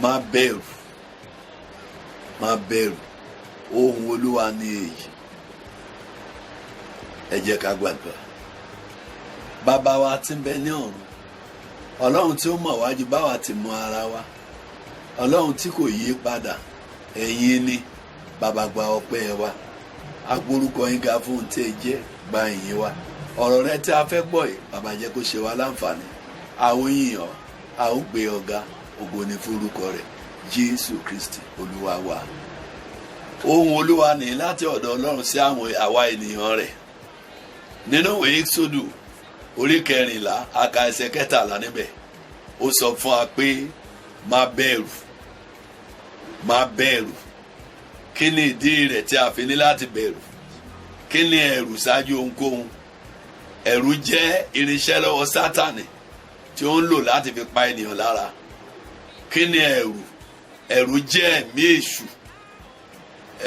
Má bẹ̀rù, má bẹ̀rù, ohùn Olúwa ni èyí. Ẹ jẹ́ ká gbàdúrà. Bàbá wa tí ń bẹ ní ọ̀run, Ọlọ́run tí ó mọ̀ wá ju báwa ti mọ ara wa, Ọlọ́run tí kò yí padà, ẹ̀yin ni. Bàbá gba ọpẹ́ wa, agbórúkọ yín ga fún tí ẹ jẹ́, gba ìyìn wa. Ọ̀rọ̀ rẹ tí a fẹ́ gbọ́ yìí, bàbá jẹ́ kó ṣe wá láǹfààní. A ó yìn ọ́, a ó gbé ọ ga, ògo ni forúkọ rẹ̀, Jésù Kristi Olúwa wa. Ohùn Olúwa ní láti ọ̀dọ̀ Ọlọ́run sí àwọn àwa ènìyàn rẹ̀. Nínú ìwé Exodus orí 14 aka ẹsẹ̀ 13 níbẹ̀, ó sọ fún wa pé má bẹ̀rù, má bẹ̀rù. Kí ni ìdí rẹ̀ tí a fi ní láti bẹ̀rù? Kí ni ẹ̀rù ṣáájú ohunkóhun? Ẹ̀rù jẹ́ irinṣẹ́ lọ́wọ́ Sátánì tí ó ń lò láti fi pa ènìyàn lára. Kí ni ẹ̀rù? Ẹ̀rù jẹ́ ẹ̀mí èṣù,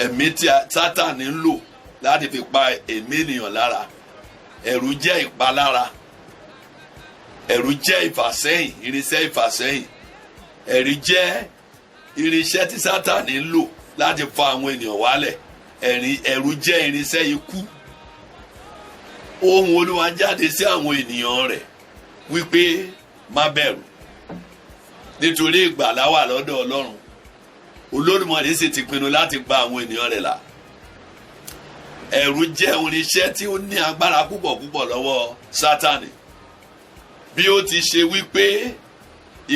ẹ̀mí tí Sátánì ń lò láti fi pa ẹ̀mí ènìyàn lára. Ẹ̀rù jẹ́ ìpalára, ẹ̀rù jẹ́ ìfàsẹ́yìn, irinṣẹ́ ìfàsẹ́yìn. Ẹ̀rù jẹ́ irinṣẹ́ tí Sátánì ń lò láti fa àwọn ènìyàn wálẹ̀. Ẹ̀rù jẹ́ irinṣẹ́ ikú. Ohùn Olúwa jáde sí àwọn ènìyàn rẹ̀ wípé má bẹ̀rù, nítorí ìgbàlà wà lọ́dọ̀ Ọlọ́run. Olódùmarè sì ti pinnu láti gba àwọn ènìyàn rẹ̀ là. Ẹ̀rù jẹ́ irinṣẹ́ tí ó ní agbára púpọ̀ púpọ̀ lọ́wọ́ Sátánì. Bí ó ti ṣe wípé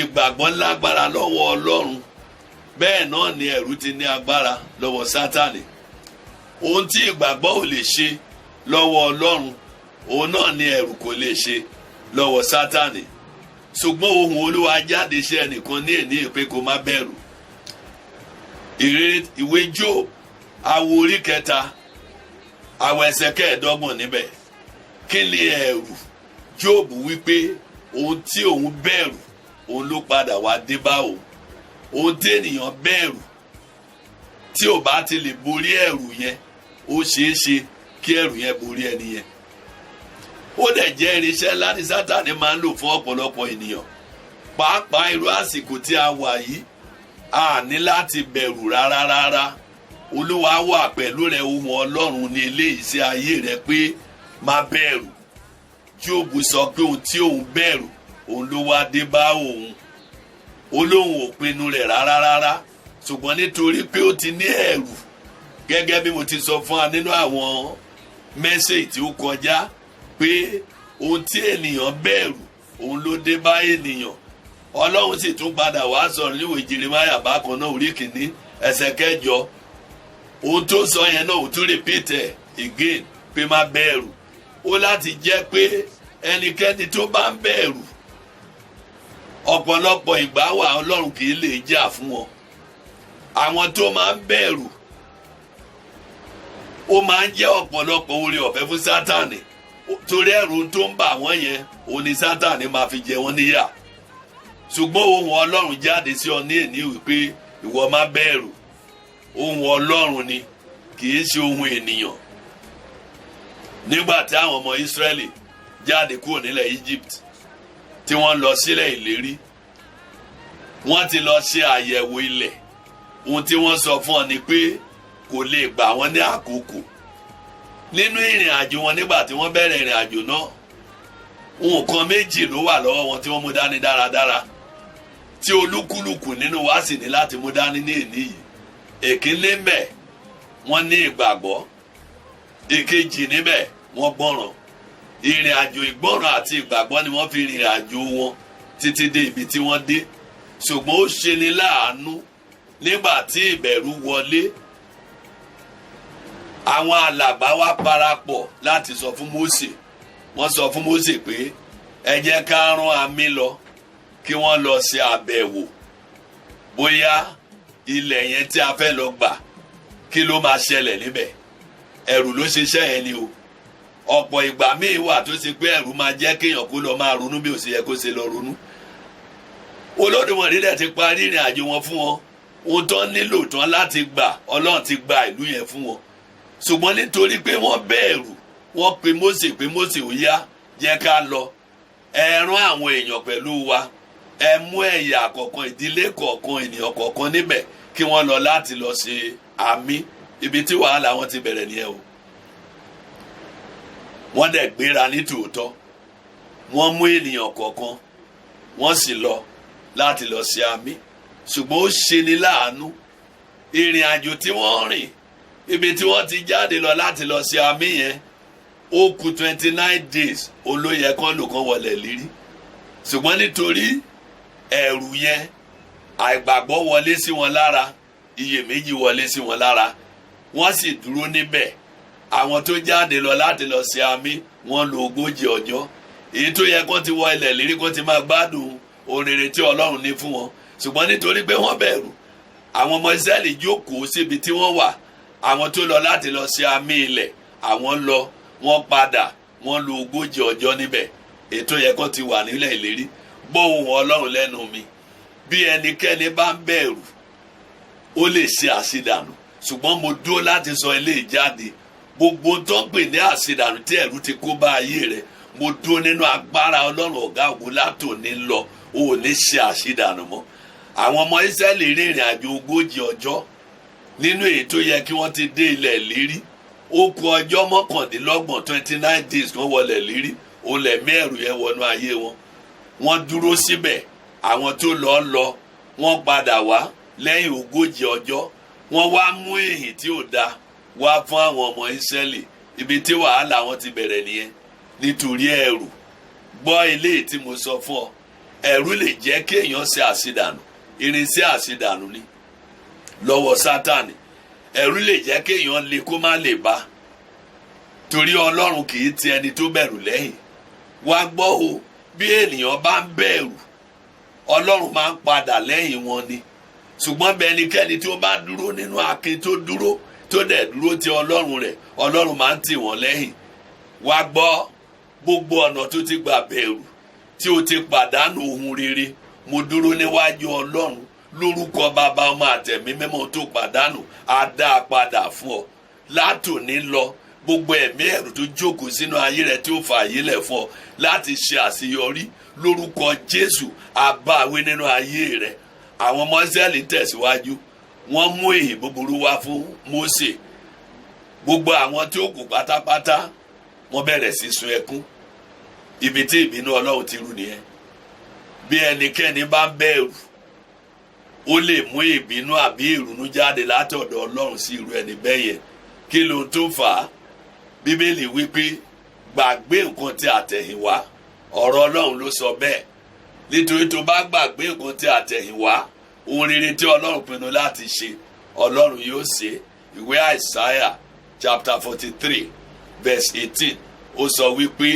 ìgbàgbọ́ lágbára lọ́wọ́ Ọlọ́run, bẹ́ẹ̀ náà ni ẹ̀rù ti ní agbára lọ́wọ́ Sátánì. Ohun tí ìgbàgbọ́ ò lè ṣe lọ́wọ́ Ọlọ́run, òun náà ni ẹ̀rù kò lè ṣe lọ́wọ́ Sátánì. Ṣùgbọ́n ohùn Olúwa jáde sí ẹnìkan ní èní pé kó má bẹ̀rù. Ìwé Jóòbù àwo orí 3 àwo ẹsẹ̀ 15 níbẹ̀. Kí ni ẹ̀rù? Jóòbù wípé ohun tí òun bẹ̀rù, òun ló padà wá dé bá òun. Ohun tí ènìyàn bẹ̀rù, tí ò bá ti lè borí ẹ̀rù yẹn, ó ṣeé ṣe kí ẹ̀rù yẹn borí ẹni yẹn. Ó dẹ̀ jẹ́ irinṣẹ́ ńlá tí Sátánì máa ń lò fún ọ̀pọ̀lọpọ̀ ènìyàn. Pàápàá irú àsìkò tí a wà yìí, a ní láti bẹ̀rù rárá rárá. Olúwa wà pẹ̀lú rẹ, ohùn Ọlọ́run ní eléyìí sí ayé rẹ pé má bẹ̀rù. Jóòbù sọ pé ohun tí òun bẹ̀rù, òun ló wá dé bá òun. Olóhùn ò pinnu rẹ̀ rárá rárá, ṣùgbọ́n nítorí pé ó ti ní ẹ̀rù, gẹ́gẹ́ bí mo ti sọ fún wa nínú àwọn mẹ́sẹ̀jì tí ó kọjá, pé ohun tí ènìyàn bẹ̀rù, òun ló dé bá ènìyàn. Ọlọ́run sì tún padà wá sọ̀rọ̀ níwèé Jeremáyà bákan náà orí 1 ẹsẹ̀ 8. Ohun tó sọ yẹn náà ò tún repeat again pé má bẹ̀rù. Ó láti jẹ́ pé ẹnikẹ́ni tó bá ń bẹ̀rù, ọ̀pọ̀lọpọ̀ ìgbà wà Ọlọ́run kì í lè jà fún wọn. Àwọn tó máa ń bẹ̀rù, ó máa ń jẹ́ ọ̀pọ̀lọpọ̀ oore ọ̀fẹ́ fún Sátánì. Torí ẹ̀rù tó ń bà wọ́n yẹn, òun ni Sátánì máa fi jẹ wọ́n níyà. Ṣùgbọ́n ohùn Ọlọ́run jáde sí ọ ní èní wípé ìwọ má bẹ̀rù. Ohùn Ọlọ́run ni, kì í ṣe ohùn ènìyàn. Nígbà tí àwọn ọmọ Ísírẹ́lì jáde kúrò nílẹ̀ Egypt, tí wọ́n lọ sílẹ̀ ìlérí, wọ́n ti lọ ṣe àyẹ̀wò ilẹ̀. Ohun tí wọ́n sọ fún ọ ni pé kò lè gbà wọ́n ní àkókò. Nínú ìrìn àjò wọn, nígbà tí wọ́n bẹ̀rẹ̀ ìrìn àjò náà, nǹkan méjì ló wà lọ́wọ́ wọn tí wọ́n mú dání dáradára, tí olúkúlùkù nínú wa sì ní láti mú dání ní èní yìí. Èkínní ńbẹ̀, wọ́n ní ìgbàgbọ́. Èkejì níbẹ̀, wọ́n gbọ́ràn. Ìrìn àjò ìgbọ́ràn àti ìgbàgbọ́ ni wọ́n fi rìnrìn àjò wọn títí dé ibi tí wọ́n dé. Ṣùgbọ́n ó ṣe ni láàánú, nígbà tí ìbẹ̀rù wọlé, àwọn alàgbà wa parapọ̀ láti sọ fún Mósè. Wọ́n sọ fún Mósè pé ẹ jẹ́ ká rán àmì lọ, kí wọ́n lọ ṣe àbẹ̀wò bóyá ilẹ̀ yẹn tí a fẹ́ lọ gbà, kí ló máa ṣẹlẹ̀ níbẹ̀. Ẹ̀rù ló ṣiṣẹ́ yẹn ni o. ọ̀pọ̀ ìgbà míì wà tó ṣe pé ẹ̀rù máa jẹ́ kéèyàn kó lọ máa ronú bí ó ṣe yẹ kó ṣe lọ ronú. Olódùmarè dẹ̀ ti parí ìrìn àjò wọn fún wọn, ohun tó nílò tán láti gbà Ọlọ́run ti gba ìlú yẹn fún wọn. Ṣùgbọ́n nítorí pé wọ́n bẹ̀rù, wọ́n pe Mósè pé Mósè ó yá jẹ́ ká lọ, ẹ rán àwọn èèyàn pẹ̀lú wa, ẹ mú ẹ̀yà kọ̀ọ̀kan, ìdílé kọ̀ọ̀kan, ènìyàn kọ̀ọ̀kan níbẹ̀ kí wọ́n lọ láti lọ ṣe àmì. Ibi tí wàhálà wọn ti bẹ̀rẹ̀ nìyẹn o. Wọ́n dẹ̀ gbéra ní tòótọ́, wọ́n mú ènìyàn kọ̀ọ̀kan, wọ́n sì lọ láti lọ ṣe àmì. Ṣùgbọ́n ó ṣe ni láàánú, ìrìn àjò tí wọ́n rìn, ibi tí wọ́n ti jáde lọ láti lọ ṣe àmì yẹn, ó kù 29 days olóyè kan lò kan wọlé lérí. Ṣùgbọ́n nítorí ẹ̀rù yẹn, àìgbàgbọ́ wọlé sí wọn lára, iyèméjì wọlé sí wọn lára, wọ́n sì dúró níbẹ̀. Àwọn tó jáde lọ láti lọ ṣe àmì, wọ́n lò 40 ọjọ́. Èyí tó yẹ kán ti wọ ilẹ̀ lérí, kán ti máa gbádùn ohun rere tí Ọlọ́run ní fún wọn. Ṣùgbọ́n nítorí pé wọ́n bẹ̀rù, àwọn ọmọ Ísírẹ́lì jókòó síbi tí wọ́n wà. Àwọn tó lọ láti lọ ṣe àmì ilẹ̀, àwọn lọ, wọ́n padà, wọ́n lò 40 ọjọ́ níbẹ̀. Èyí tó yẹ kán ti wà nílẹ̀ ìlérí. Gbọ́ ohùn Ọlọ́run lẹ́nu mi. Bí ẹnikẹ́ni bá ń bẹ̀rù, ó lè ṣe àṣedànù. Ṣùgbọ́n mo dúró láti sọ eléyìí jáde. Gbogbo tó ń pè ní àṣedànù tí ẹ̀rù ti kó bá ayé rẹ̀, mo dúró nínú agbára Ọlọ́run ọ̀gá ògo látòní lọ, ó ò ní ṣe àṣedànù mọ́. Àwọn ọmọ Ísírẹ́lì rìnrìn àjò 40 ọjọ́ nínú èyí tó yẹ kí wọ́n ti dé ilẹ̀ ìlérí. Ó kù ọjọ́ 29 29 days kan wọlé ìlérí. Ó lẹ̀mí ẹ̀rù yẹn wọnú ayé wọn. Wọ́n dúró síbẹ̀, àwọn tó lọ wọ́n padà wá lẹ́yìn 40 ọjọ́. Wọ́n wá mú èyí tí ò dáa wá fún àwọn ọmọ Ísírẹ́lì. Ibi tí wàhálà wọn ti bẹ̀rẹ̀ nìyẹn, nítorí ẹ̀rù. Gbọ́ eléyìí tí mo sọ fún ọ, ẹ̀rù lè jẹ́ kí èèyàn ṣe àṣedànù, irinṣẹ́ àṣedànù ni lọ́wọ́ Sátánì. Ẹ̀rù lè jẹ́ kí èèyàn le kó má lè bá, torí Ọlọ́run kì í ti ẹni tó bẹ̀rù lẹ́yìn. Wá gbọ́ o, bí ènìyàn bá ń bẹ̀rù, Ọlọ́run máa ń padà lẹ́yìn wọn ni. Ṣùgbọ́n bí ẹnikẹ́ni tí ó bá dúró nínú akin tó dúró, tó dẹ̀ dúró ti Ọlọ́run rẹ̀, Ọlọ́run máa ń tì wọ́n lẹ́yìn. Wá gbọ́, gbogbo ọ̀nà tó ti gbà bẹ̀rù, tí o ti pàdánù ohun rere, mo dúró níwájú Ọlọ́run lórúkọ Bàbá, Ọmọ àtẹ̀mí mímọ́ tó pàdánù, á dá a padà fún ọ. Látòní lọ, gbogbo ẹ̀mí ẹ̀rù tó jókòó sínú ayé rẹ tí ó fà ayé lẹ̀ fún ọ láti ṣe àṣeyọrí, lórúkọ Jésù á bá wí nínú ayé rẹ. Àwọn ọmọ Ísírẹ́lì tẹ̀síwájú, wọ́n mú èyí búburú wá fún Mósè. Gbogbo àwọn tí ó kù pátápátá, wọ́n bẹ̀rẹ̀ sí sun ẹkún. Ibi tí ìbínú Ọlọ́run ti rú nìyẹn. Bí ẹnikẹ́ni bá ń bẹ̀rù, ó lè mú ìbínú àbí ìrunú jáde látọ̀dọ̀ Ọlọ́run sí irú ẹni bẹ́ẹ̀ yẹn. Kí ló tó fà á? Bíbélì wípé gbàgbé nǹkan tí àtẹ̀yìnwá, ọ̀rọ̀ Ọlọ́run ló sọ bẹ́ẹ̀. Nítorí tó bá gbàgbé nǹkan tí àtẹ̀yìnwá, ohun rere tí Ọlọ́run pinnu láti ṣe, Ọlọ́run yóò ṣe. Ìwé Àìsáyà chapter 43 verse 18 ó sọ wípé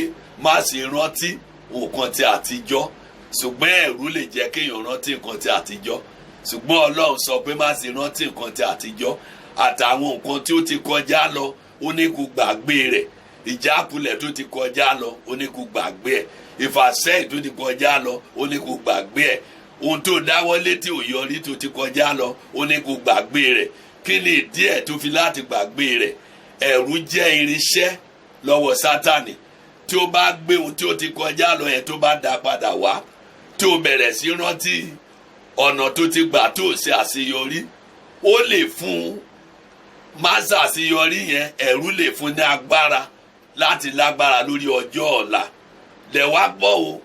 má ṣe rántí nǹkan tí àtijọ́, ṣùgbọ́n ẹ̀rù lè jẹ́ kéèyàn rántí nǹkan tí àtijọ́. Ṣùgbọ́n Ọlọ́run sọ pé má ṣe rántí nǹkan tí àtijọ́, àtàwọn nǹkan tí ó ti kọjá lọ, ó ní kó gbàgbé rẹ̀. Ìjákulẹ̀ tó ti kọjá lọ, ó ní kó gbàgbé ẹ̀. Ìfàsẹ́yìn tó ti kọjá lọ, ó ní kó gbàgbé ẹ̀. Ohun tó dáwọ́lé tí ò yọrí tó ti kọjá lọ, ó ní kó gbàgbé rẹ̀. Kí ni ìdí ẹ̀ tó fi láti gbàgbé rẹ̀? Ẹ̀rù jẹ́ irinṣẹ́ lọ́wọ́ Sátánì. Tí ó bá gbé ohun tí ó ti kọjá lọ yẹn tó bá dá padà wá, tí ó bẹ̀rẹ̀ sí rántí ọ̀nà tó ti gbà tó ṣe àṣeyọrí, ó lè fún má ṣàṣeyọrí yẹn, ẹ̀rù lè fún ní agbára láti lágbára lórí ọjọ́ ọ̀la. Lẹ̀wá gbọ́ o,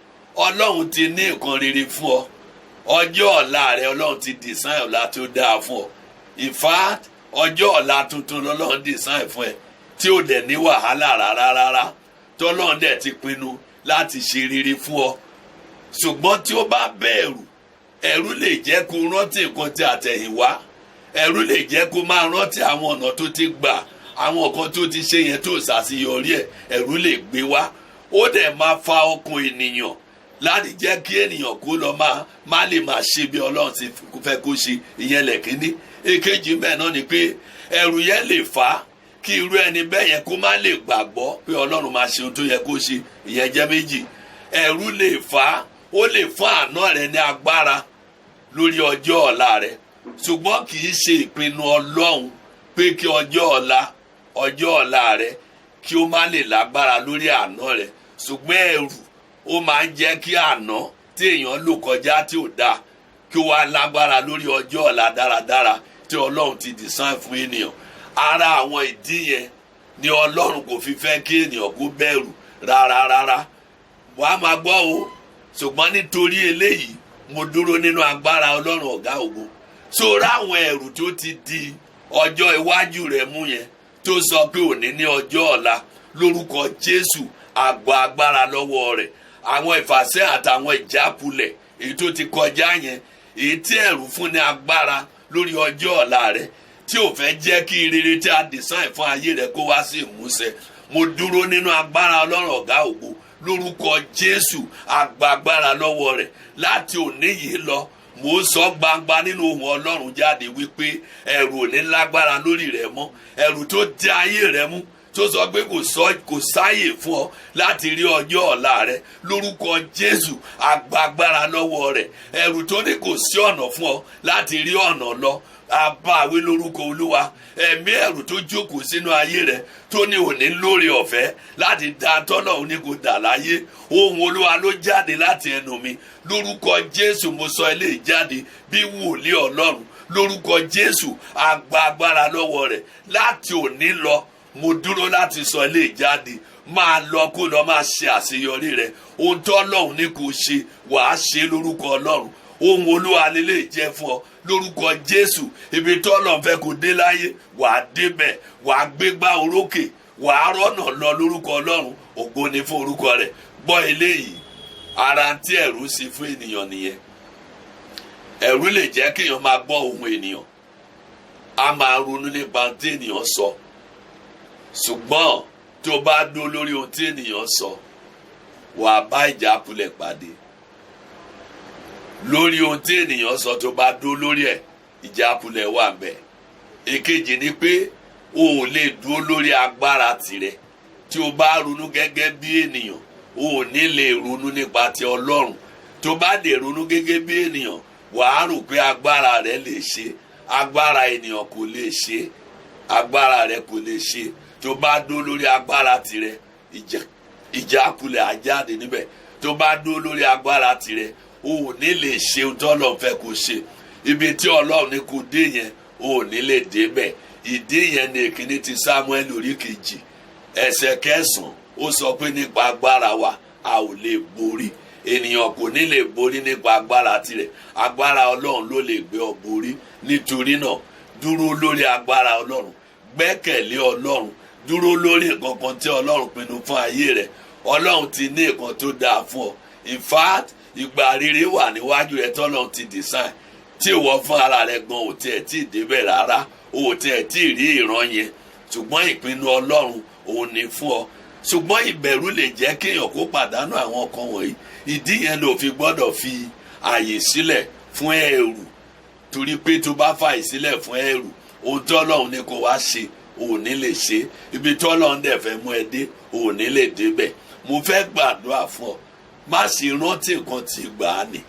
Ọlọ́run ti ní nǹkan rere fún ọ. Ọjọ́ ọ̀la rẹ Ọlọ́run ti design ọ̀la tó dáa fún ọ. In fact, ọjọ́ ọ̀la tuntun lọ́lọ́run design fún ẹ tí ò dẹ̀ ní wàhálà rárá. Tọ́lọ́run dẹ̀ ti pinnu láti ṣe rere fún ọ. Ṣùgbọ́n tí ó bá bẹ̀rù, ẹ̀rù lè jẹ́ kó rántí nǹkan tí àtẹ̀yìnwá. Ẹ̀rù lè jẹ́ kó máa rántí àwọn ọ̀nà tó ti gbà, àwọn nǹkan tó ti ṣe yẹn tó ṣàṣeyọrí ẹ̀, ẹ̀rù lè gbé wá. Ó dẹ̀ máa fa ọkàn ènìyàn láti jẹ́ kí ènìyàn kó lọ má lè máa ṣe bí Ọlọ́run ti fẹ́ kó ṣe. Ìyẹn lẹ̀kíní. Èkejì bẹ́ẹ̀ náà ni pé ẹ̀rù yẹn lè fà á kí irú ẹni bẹ́ẹ̀ yẹn kó má lè gbàgbọ́ pé ọlọ́run máa ṣe ohun tó yẹ kó ṣe. Ìyẹn jẹ́ méjì. Ẹ̀rù lè fà á, ó lè fún àná rẹ ní agbára lórí ọjọ́ ọ̀la rẹ, ṣùgbọ́n kì í ṣe ìpinnu ọlọ́run pé kí ọjọ́ ọ̀la rẹ kí ó má lè lágbára lórí àná rẹ. Ṣùgbọ́n ẹ̀rù ó máa ń jẹ́ kí àná tí èèyàn lò kọjá tí ò dáa kí ó wá lágbára lórí ọjọ́ ọ̀la dáradára tí ọlọ́run ti design fún ènìyàn. Ara àwọn ìdí yẹn ni ọlọ́run kò fi fẹ́ kí ènìyàn kó bẹ̀rù rárá. Wàá máa gbọ́ o, ṣùgbọ́n nítorí eléyìí mo dúró nínú agbára ọlọ́run ọ̀gá ògo. Sóra àwọn ẹ̀rù tó ti di ọjọ́ iwájú rẹ̀ mú yẹn tó sọ pé òní ní ọjọ́ ọ̀la, lórúkọ Jésù àgbà agbára lọ́wọ́ rẹ̀. Àwọn ìfàsẹ́ àtàwọn ìjákulẹ̀ èyí tó ti kọjá yẹn, èyí tí ẹ̀rù fún ní agbára lórí ọjọ́ ọ̀la rẹ̀ tí ò fẹ́ jẹ́ kí rere tí a design fún ayé rẹ̀ kó wá sí ìmúṣẹ. Mo dúró nínú agbára ọlọ́run ọ̀gá ògo, lórúkọ Jésù àgbà agbára lọ́wọ́ rẹ̀. Láti òní yìí lọ, mo sọ gbangba nínú ohùn ọlọ́run jáde wípé ẹ̀rù ò ní lágbára lórí rẹ̀ mọ́. Ẹ̀rù tó dí ayé rẹ̀ mú, tó sọ pé kò sáyè fún ọ láti rí ọjọ́ ọ̀la rẹ, lórúkọ Jésù àgbà agbára lọ́wọ́ rẹ̀. Ẹ̀rù tó ní kò sí ọ̀nà fún ọ láti rí ọ̀nà lọ, abáwí lórúkọ Olúwa. Ẹ̀mí ẹ̀rù tó jókòó sínú ayé rẹ tó ní òní lórí ọ̀fẹ́ láti dá tọ́nà òní kò dà láyé, ohùn Olúwa ló jáde láti ẹnu mi. Lórúkọ Jésù mo sọ eléyìí jáde bí wòlíì Ọlọ́run. Lórúkọ Jésù àgbà agbára lọ́wọ́ rẹ̀. Láti òní lọ mo dúró láti sọ eléyìí jáde. Máa lọ kó lọ máa ṣe àṣeyọrí rẹ. Ohun tó Ọlọ́run ní kò ṣe wàá ṣe lórúkọ Ọlọ́run. Ohun Olúwa lélẹ́yìí jẹ́ fún ọ lórúkọ Jésù. Ibi tó Ọlọ́run fẹ́ kó dé láyé wàá débẹ̀, wàá gbégbá orókè, wàá rọ́nà lọ lórúkọ Ọlọ́run. Ògo ni fún orúkọ rẹ̀. Gbọ́ eléyìí, ara tí ẹ̀rù sì fún ènìyàn nìyẹn. Ẹ̀rù lè jẹ́ kéèyàn máa gbọ́ ohùn ènìyàn, a máa ronú nípa ohun tí ènìyàn sọ. Ṣùgbọ́n tó bá dó lórí ohun tí ènìyàn sọ, wàá bá ìjákulẹ̀ pàdé. Lórí ohun tí ènìyàn sọ tó bá dó lórí ẹ̀, ìjákulẹ̀ wà ńbẹ̀. Èkejì ni pé o ò lè dúró lórí agbára tirẹ̀. Tí o bá ronú gẹ́gẹ́ bí ènìyàn, o ò ní lè ronú nípa ti Ọlọ́run. Tó bá dé ronú gẹ́gẹ́ bí ènìyàn, wàá rò pé agbára rẹ lè ṣe. Agbára ènìyàn kò lè ṣe. Agbára rẹ kò lè ṣe. Tó bá dó lórí agbára tirẹ̀, ìjákulẹ̀ á jáde níbẹ̀. Tó bá dó lórí agbára tirẹ̀, o ò ní lè ṣe ohun tí Ọlọ́run fẹ́ kó ṣe. Ibi tí Ọlọ́run ní kó dé yẹn, o ò ní lè débẹ̀. Ìdí yẹn ni ìkíní ti Sámúẹ́lì orí 2 ẹsẹ̀ 9. Ó sọ pé nípa agbára wa a ò lè borí. Ènìyàn kò ní lè borí nípa agbára tirẹ̀. Agbára Ọlọ́run ló lè gbé ọ borí. Nítorí náà, dúró lórí agbára Ọlọ́run. Gbẹ́kẹ̀lé Ọlọ́run. Dúró lórí nǹkan kan tí Ọlọ́run pinnu fún ayé rẹ̀. Ọlọ́run ti ní nǹkan tó dáa fún ọ. In fact, ìgbà rere wà níwájú rẹ tọ́lọ́run ti design tí ìwọ fún ara rẹ gan ò tiẹ̀ tí ì débẹ̀ rárá, ò tiẹ̀ tí ì rí ìran yẹn. Ṣùgbọ́n ìpinnu Ọlọ́run òun ni fún ọ. Ṣùgbọ́n ìbẹ̀rù lè jẹ́ kéèyàn kó pàdánù àwọn nǹkan wọ̀nyí. Ìdí yẹn ló fi gbọ́dọ̀ fi àyè sílẹ̀ fún ẹ̀rù. Torí pé tó bá fàyè sílẹ̀ fún ẹ̀rù, ohun tí Ọlọ́run ní kó wá ṣe ò ní lè ṣe. Ibi tí Ọlọ́run dẹ̀ fẹ́ mú ẹ dé ò ní lè débẹ̀. Mo fẹ́ gbàdúrà fún ọ. Má sì rántí nǹkan tí gbà á nì.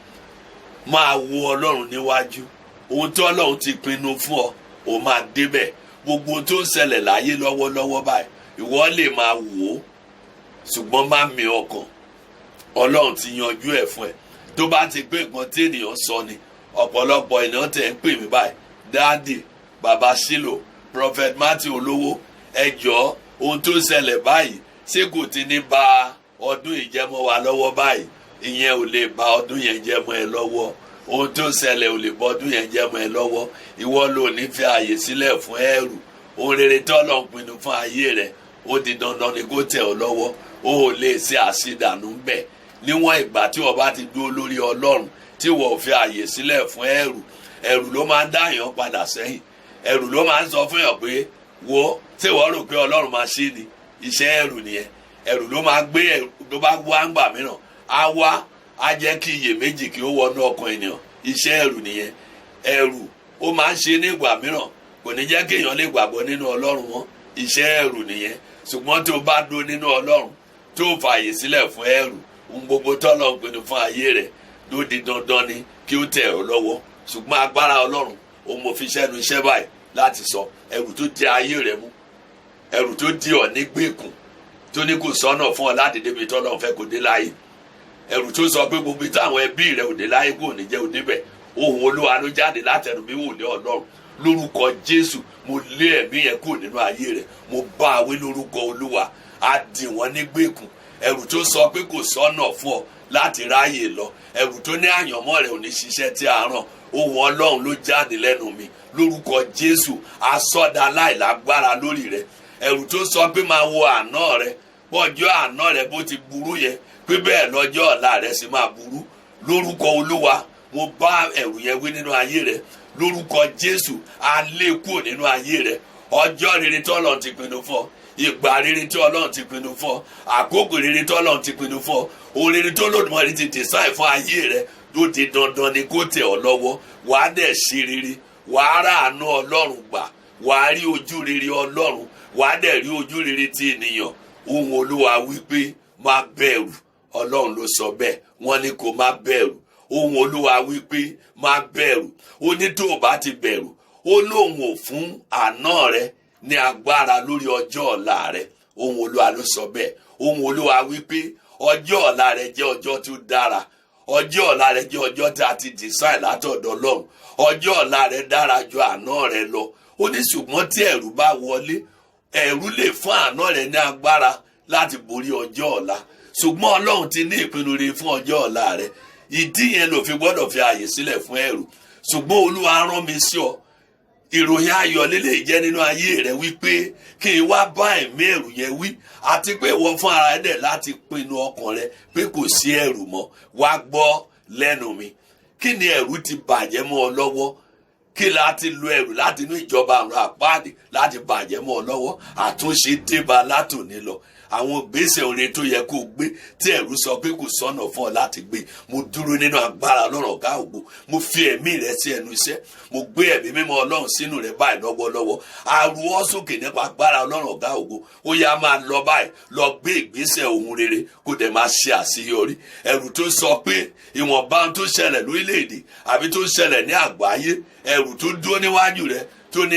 Máa wo Ọlọ́run níwájú. Ohun tí Ọlọ́run ti pinnu fún ọ, ó máa débẹ̀. Gbogbo ohun tó ń ṣẹlẹ̀ láyé lọ́wọ́lọ́wọ́ báyìí, ìwọ lè máa wò ó, ṣùgbọ́n má mì ọkàn. Ọlọ́run ti yanjú ẹ̀ fún ẹ. Tó bá ti pé nǹkan tí ènìyàn sọ ni, ọ̀pọ̀lọpọ̀ ènìyàn tẹ̀ ń pè mí báyìí. Dáàdì, Bàbá Ṣílò, Prophet Matthew Olówó, ẹ jọ̀ọ́, ohun tó ń ṣẹlẹ̀ báyìí ṣé kò ti ní ba ọdún ìjẹmọ́ wa lọ́wọ́ báyìí? Ìyẹn ò lè ba ọdún yẹn jẹmọ́ ẹ lọ́wọ́. Ohun tó ń ṣẹlẹ̀ ò lè bọ ọdún yẹn jẹmọ́ ẹ lọ́wọ́. Ìwọ ló ní fi àyè sílẹ̀ fún ẹ̀rù. Ohun rere tí Ọlọ́run pinnu fún ayé rẹ̀, ó di dandan ni kó tẹ̀ ọ́ lọ́wọ́. O ò lè ṣe àṣìdànù bẹ̀. Níwọ̀n ìgbà tí wọ́n bá ti dúró lórí Ọlọ́run, tí wọ́n ò fi àyè sílẹ̀ fún ẹ̀rù. Ẹ̀rù ló máa ń dá èèyàn padà sẹ́yìn. Ẹ̀rù ló máa ń sọ fún èèyàn pé wo tí wọ́n rò pé Ọlọ́run máa ṣe ni. Iṣẹ́ ẹ̀rù nìyẹn. Ẹ̀rù ló máa gbé ẹ̀rù tó bá wá ń gbà mìíràn. Á wá, á jẹ́ kí iyèméjì kí ó wọnú ọkàn ènìyàn. Iṣẹ́ ẹ̀rù nìyẹn. Ẹ̀rù ó máa ń ṣe ní ìgbà mìíràn. Kò ní jẹ́ kí èèyàn lè gbàgbọ́ nínú Ọlọ́run wọn. iṣẹ́ ẹ̀rù nìyẹn. Ṣùgbọ́n tó bá dúró nínú Ọlọ́run tó fààyè sílẹ̀ fún ẹ̀rù, ohun gbogbo tọ́lọ́run pinnu fún ayé rẹ̀ ló di dandan ni kí ó tẹ̀ ọ́ lọ́wọ́. Ṣùgbọ́n agbára Ọlọ́run òun mo fi ṣẹ́nu iṣẹ́ báyìí láti sọ ẹ̀rù tó di ayé rẹ̀ mú, ẹ̀rù tó di ọ́ nígbèkùn, tó ní kò sọ́nà fún ọ láti débi tọ́lọ́run fẹ́ kó dé láyé, ẹ̀rù tó sọ pé gbogbo táwọn ẹbí rẹ̀ ò dé láyé kò ní jẹ́ òdebẹ̀. Ohùn Olúwa ló jáde látẹnu mi wòlé Ọlọ́run. Lórúkọ Jésù mo lé ẹ̀mí yẹn kúrò nínú ayé rẹ̀, mo bá a wí lórúkọ Olúwa. Á dì wọ́n nígbèkùn. Ẹ̀rù tó sọ pé kò sọ́nà fún ọ láti ráyè lọ, ẹ̀rù tó ní àyànmọ́ rẹ̀ ò ní ṣiṣẹ́ tí a ràn, ohùn Ọlọ́run ló jáde lẹ́nu mi lórúkọ Jésù. Asọ́dà láìlágbára lórí rẹ̀. Ẹ̀rù tó sọ pé máa wo àná rẹ̀, bọ́jọ́ àná rẹ̀ bó ti burú yẹn, pé bẹ́ẹ̀ lọ́jọ́ ọ̀la rẹ̀ sì máa burú. Lórúkọ Olúwa mo bá ẹ̀rù yẹn wí nínú ayé rẹ̀ lórúkọ Jésù. A lé kúrò nínú ayé rẹ̀. Ọjọ́ rere tí Ọlọ́run ti pinnu fún ọ, ìgbà rere tí Ọlọ́run ti pinnu fún ọ, àkókò rere tí Ọlọ́run ti pinnu fún ọ, òrèrè tó Olódùmarè ti design fún ayé rẹ̀ ló di dandan ni kó tẹ̀ ọ́ lọ́wọ́. Wàá dẹ̀ ṣe rere, wàá ráàánú Ọlọ́run gbà, wàá rí ojú rere Ọlọ́run, wàá dẹ̀ rí ojú rere ti ènìyàn. Ohùn Olúwa wípé má bẹ̀rù. Ọlọ́run ló sọ bẹ́ẹ̀, wọ́n ní kó má bẹ̀rù. Ohùn Olúwa wípé má bẹ̀rù. Ó ní tó o bá ti bẹ̀rù, ó lóun ò fún àná rẹ ní agbára lórí ọjọ́ ọ̀la rẹ. Ohùn Olúwa ló sọ bẹ́ẹ̀. Ohùn Olúwa wípé ọjọ́ ọ̀la rẹ jẹ́ ọjọ́ tó dára. Ọjọ́ ọ̀la rẹ jẹ́ ọjọ́ tí a ti design látọ̀dọ̀ Ọlọ́run. Ọjọ́ ọ̀la rẹ dára ju àná rẹ lọ. Ó ní ṣùgbọ́n tí ẹ̀rù bá wọlé, ẹ̀rù lè fún àná rẹ ní agbára láti borí ọjọ́ ọ̀la. Ṣùgbọ́n Ọlọ́run ti ní ìpinnu rere fún ọjọ́ ọ̀la rẹ. Ìdí yẹn ló fi gbọ́dọ̀ fi ààyè sílẹ̀ fún ẹ̀rù. Ṣùgbọ́n Olúwa rán mi sí ọ. Ìròyìn ayọ̀ lélẹ̀ jẹ́ nínú ayé rẹ wípé kí n wá bá ẹ̀mí ẹ̀rù yẹn wí, àti pé ìwọ fún ara rẹ dẹ̀ láti pinnu ọkàn rẹ pé kò sí ẹ̀rù mọ́. Wá gbọ́ lẹ́nu mi. Kí ni ẹ̀rù ti bàjẹ́ mọ́ ọ lọ́wọ́? Kí la ti lo ẹ̀rù láti inú ìjọba àrùn àpáàdì láti bàjẹ́ mọ́ ọ lọ́wọ́? Àtúnṣe débá látòní lọ. Àwọn ìgbésẹ̀ oore tó yẹ kó gbé tí ẹ̀rù sọ pé kò sọ́nà fún ọ láti gbé, mo dúró nínú agbára Ọlọ́run ọ̀gá ògo. Mo fi ẹ̀mí rẹ sí ẹnu iṣẹ́, mo gbé ẹ̀mí mímọ́ Ọlọ́run sínú rẹ báyìí lọ́wọ́lọ́wọ́. Aru ọ́ sókè nípa agbára Ọlọ́run ọ̀gá ògo. Ó yá máa lọ báyìí, lọ gbé ìgbésẹ̀ ohun rere kó dẹ̀ máa ṣe àṣeyọrí. Ẹ̀rù tó sọ pé ìwọ̀nba tó ṣẹlẹ̀ lórílẹ̀‐èdè àbí tó ṣẹlẹ̀ ní àgbáyé, ẹ̀rù tó dúró níwájú rẹ tó ní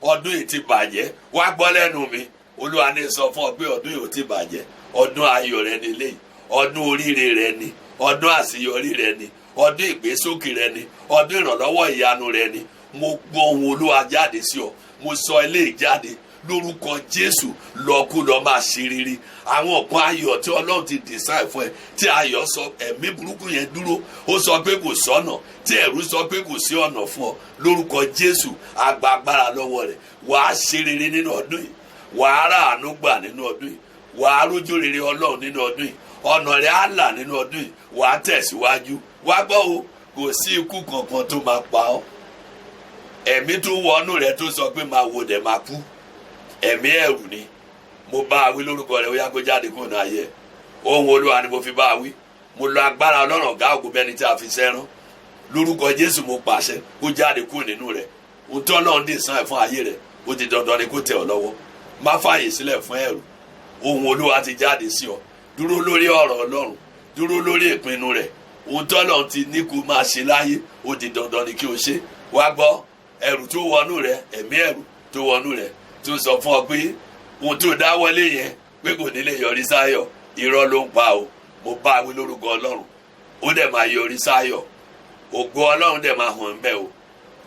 ọdún yìí ti bàjẹ́. Wá gbọ́ lẹ́nu mi. Olúwa ní sọ fún ọ pé ọdún yìí ò ti bàjẹ́. Ọdún ayọ̀ rẹ ni eléyìí, ọdún oríire rẹ ni, ọdún àṣeyọrí rẹ ni, ọdún ìgbésókè rẹ ni, ọdún ìrànlọ́wọ́ ìyanu rẹ ni. Mo gbọ́ ohùn Olúwa jáde sí ọ, mo sọ eléyìí jáde lórúkọ Jésù. Lọ kú lọ máa ṣe rere. Àwọn ọ̀pọ̀ ayọ̀ tí Ọlọ́run ti design fún ẹ, tí ayọ̀ sọ ẹ̀mí burúkú yẹn dúró, ó sọ pé kò sọ́nà, tí ẹ̀rù sọ pé kò sí ọ̀nà fún ọ, lórúkọ Jésù agba agbára lọ́wọ́ rẹ̀. Wàá ṣe rere nínú ọdún yìí, wàá ráàánú gbà nínú ọdún yìí, wàá rójú rere Ọlọ́run nínú ọdún yìí, ọ̀nà rẹ̀ á là nínú ọdún yìí, wàá tẹ̀síwájú. Wá gbọ́ o, kò sí ikú kankan tó máa pa ọ́. Ẹ̀mí tó wọnú rẹ̀ tó sọ pé máa wo dẹ̀ máa kú, ẹ̀mí ẹ̀rù ni. Mo bá a wí lórúkọ rẹ̀, ó yá kó jáde kúrò ní ayé ẹ̀. Ohùn Olúwa ni mo fi bá a wí. Mo lo agbára Ọlọ́run ọ̀gá ògo bẹ́ni tí a fi sẹ́rán. Lórúkọ Jésù mo pàṣẹ kó jáde kúrò nínú rẹ̀. Ohun tó Ọlọ́run dì sàn fún ayé rẹ̀, ó ti dandan ni kó tẹ̀ ọ́ lọ́wọ́. Má fààyè sílẹ̀ fún ẹ̀rù. Ohùn Olúwa ti jáde sí ọ. Dúró lórí ọ̀rọ̀ Ọlọ́run, dúró lórí ìpinnu rẹ̀. Ohun tó Ọlọ́run ti ní kó máa ṣe láyé, ó ti dandan ni kí o ṣe. Wá gbọ́, ẹ̀rù tó wọnú rẹ̀, ẹ̀mí ẹ̀rù tó wọnú rẹ̀ tó sọ fún ọ pé ohun tó dáwọ́lé yẹn pé kò ní lè yọrí sáyọ̀, irọ́ ló ń pa o. Mo bá a wí lórúkọ Ọlọ́run, ó dẹ̀ máa yọrí sáyọ̀. Ògo Ọlọ́run dẹ̀ máa hàn ńbẹ̀ o.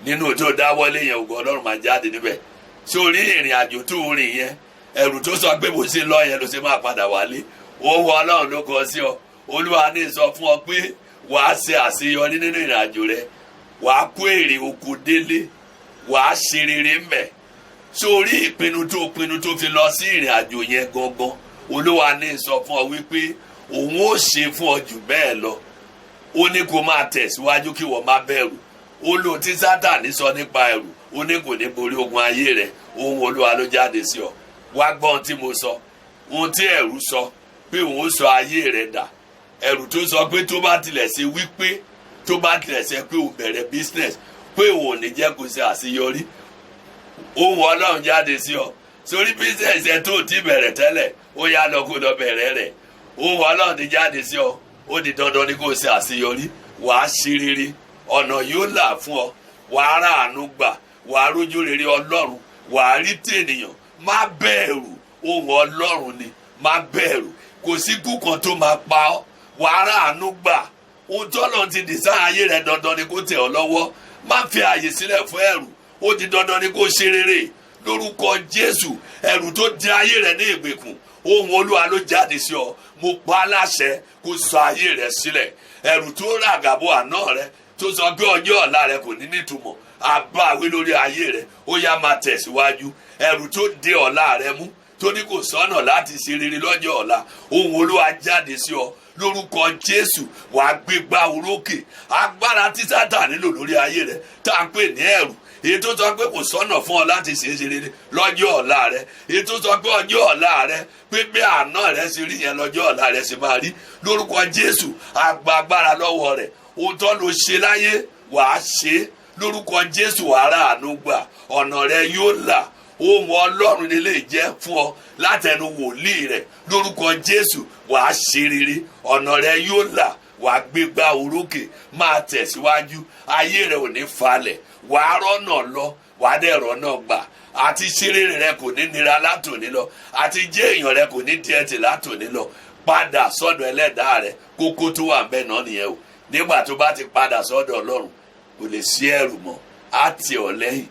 Nínú tó dáwọ́lé yẹn, ògo Ọlọ́run máa jáde níbẹ̀. Sórí ìrìn àjò tó rìn yẹn, ẹ̀rù tó sọ pé bó ṣe lọ yẹn ló ṣe máa padà wálé, owó Ọlọ́run ló kọ sí ọ. Olúwa ní sọ fún ọ pé wàá ṣe àṣeyọrí nínú ìrìn àjò rẹ, wàá kó èrè oko délé, wàá ṣe rere ńbẹ̀. Sórí ìpinnu tó fi lọ sí ìrìn àjò yẹn gangan, Olúwa ní sọ fún ọ wípé òun ó ṣe fún ọ jù bẹ́ẹ̀ lọ. Ó ní kó máa tẹ̀síwájú kí wọ́n má bẹ̀rù. Ó lóhun tí Sátánì sọ nípa ẹ̀rù, ó ní kò ní borí ogun ayé rẹ̀. Ohùn Olúwa ló jáde sí ọ. Wá gbọ́ ohun tí mo sọ. Ohun tí ẹ̀rù sọ pé òun ó sọ ayé rẹ̀ dà. Ẹ̀rù tó sọ pé tó bá tilẹ̀ ṣe wípé, tó bá tilẹ̀ ṣe pé o bẹ̀rẹ̀ business, pé òun ò ní jẹ́ kó ṣe àṣeyọrí. Ohùn Ọlọ́run jáde sí ọ sórí bísẹ̀sì ẹ̀ tó ti bẹ̀rẹ̀ tẹ́lẹ̀ ó yá lọ kó lọ bẹ̀rẹ̀ rẹ̀ ohun Ọlọ́run ti jáde sí ọ ó di dandan ni kó ṣe àṣeyọrí wàá ṣe rere ọ̀nà yóò là fún ọ wàá ráàánú gbà wàá rójú rere Ọlọ́run wàá rí tènìyàn má bẹ̀rù ohun Ọlọ́run ni má bẹ̀rù kò sí ikú kan tó máa pa ọ́ wàá ráàánú gbà ohun tọ́lọ́run ti dì sáà ayé rẹ̀ dandan ni kó tẹ̀ ọ́ lọ́wọ́ má fi àyè sílẹ̀ fún ẹ̀rù ó di dandan ni kó ṣe rere lórúkọ Jésù ẹ̀rù tó di ayé rẹ̀ ní ìgbèkùn ohun Olúwa ló jáde sí ọ mo pa á láṣẹ kó sọ ayé rẹ̀ sílẹ̀ ẹ̀rù tó ràgàbọ àná rẹ̀ tó sọ pé ọjọ́ ọ̀la rẹ̀ kò ní nítumọ̀ àbáwí lórí ayé rẹ̀ ó yá máa tẹ̀síwájú ẹ̀rù tó dé ọ̀la rẹ̀ mú tó ní kò sọ́nà láti ṣe rere lọ́jọ́ ọ̀la ohun Olúwa jáde sí ọ lórúkọ Jésù wàá gbégbá orókè agbára tí Sátánì nílò lórí ayé rẹ̀ tá à ń pè ní ẹ̀rù èyí tó sọ pé kò sọ́nà fún ọ láti ṣe é ṣe rere lọ́jọ́ ọ̀la rẹ èyí tó sọ pé ọjọ́ ọ̀la rẹ pé bí àná rẹ ṣe rí yẹn lọ́jọ́ ọ̀la rẹ ṣe máa rí lórúkọ Jésù agbára lọ́wọ́ rẹ̀ ohun tó lọ ṣe láyé wàá ṣe lórúkọ Jésù wàá ráàánú gbà ọ̀nà rẹ yóò là ohun Ọlọ́run ni lè jẹ́ fún ọ látẹnu wòlíì rẹ̀ lórúkọ Jésù wàá ṣe rere ọ̀nà rẹ yóò là wàá gbégbá orókè máa tẹ̀síwájú ayé rẹ ò ní falẹ̀ wàá rọ́nà lọ wàá dẹ̀ rọ́nà gbà àti ṣeré rẹ kò ní nira látòní lọ àti jẹ́ èèyàn rẹ kò ní díẹ̀tì látòní lọ padà sọ́dọ̀ ẹlẹ́dàá rẹ kókó tó wà bẹ́ẹ̀ náà nìyẹn o nígbà tó bá ti padà sọ́dọ̀ Ọlọ́run kò lè sí ẹ̀rù mọ́ á tì ọ́ lẹ́yìn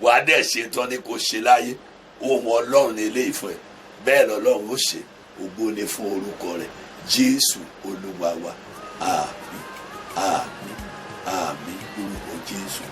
wàá dẹ̀ ṣe tán ní kò ṣe láyé ohun Ọlọ́run ní ilé ìfẹ́ bẹ́ẹ̀ lọ́lọ́run ó ṣe ògo ni fún orúkọ rẹ̀ Jésù Olúwa wa àmín àmín àmín orúkọ Jésù.